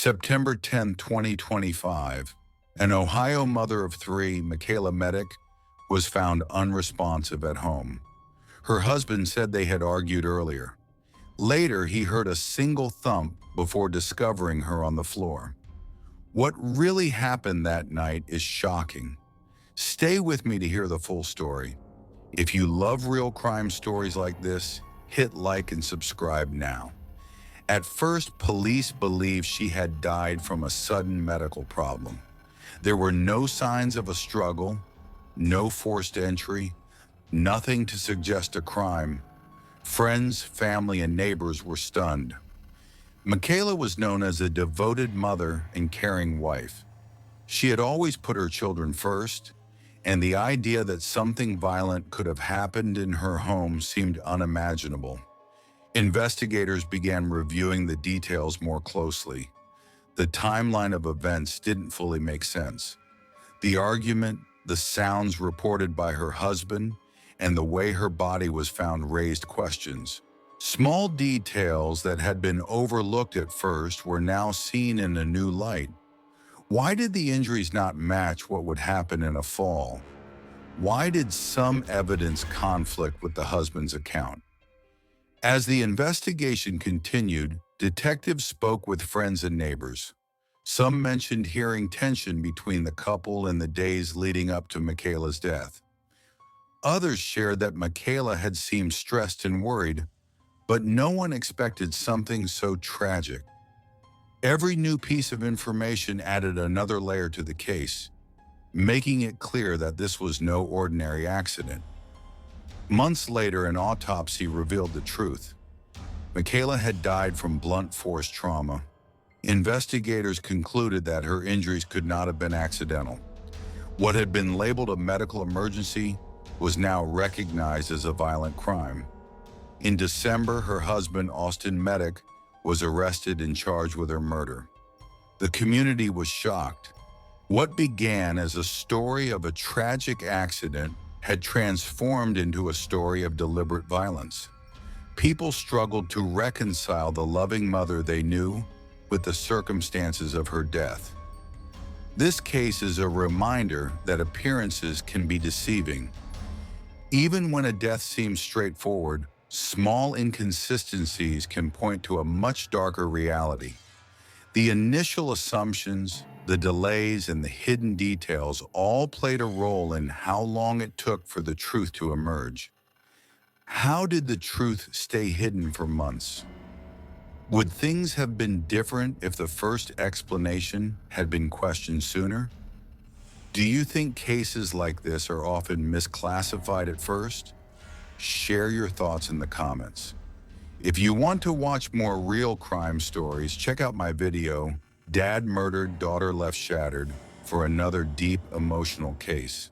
September 10, 2025, an Ohio mother of three, Michaela Medic, was found unresponsive at home. Her husband said they had argued earlier. Later, he heard a single thump before discovering her on the floor. What really happened that night is shocking. Stay with me to hear the full story. If you love real crime stories like this, hit like and subscribe now. At first, police believed she had died from a sudden medical problem. There were no signs of a struggle, no forced entry, nothing to suggest a crime. Friends, family, and neighbors were stunned. Michaela was known as a devoted mother and caring wife. She had always put her children first, and the idea that something violent could have happened in her home seemed unimaginable. Investigators began reviewing the details more closely. The timeline of events didn't fully make sense. The argument, the sounds reported by her husband, and the way her body was found raised questions. Small details that had been overlooked at first were now seen in a new light. Why did the injuries not match what would happen in a fall? Why did some evidence conflict with the husband's account? As the investigation continued, detectives spoke with friends and neighbors. Some mentioned hearing tension between the couple in the days leading up to Michaela's death. Others shared that Michaela had seemed stressed and worried, but no one expected something so tragic. Every new piece of information added another layer to the case, making it clear that this was no ordinary accident. Months later, an autopsy revealed the truth. Michaela had died from blunt force trauma. Investigators concluded that her injuries could not have been accidental. What had been labeled a medical emergency was now recognized as a violent crime. In December, her husband, Austin Medic, was arrested and charged with her murder. The community was shocked. What began as a story of a tragic accident had transformed into a story of deliberate violence. People struggled to reconcile the loving mother they knew with the circumstances of her death. This case is a reminder that appearances can be deceiving. Even when a death seems straightforward, small inconsistencies can point to a much darker reality. The initial assumptions, the delays, and the hidden details all played a role in how long it took for the truth to emerge. How did the truth stay hidden for months? Would things have been different if the first explanation had been questioned sooner? Do you think cases like this are often misclassified at first? Share your thoughts in the comments. If you want to watch more real crime stories, check out my video, Dad Murdered, Daughter Left Shattered, for another deep emotional case.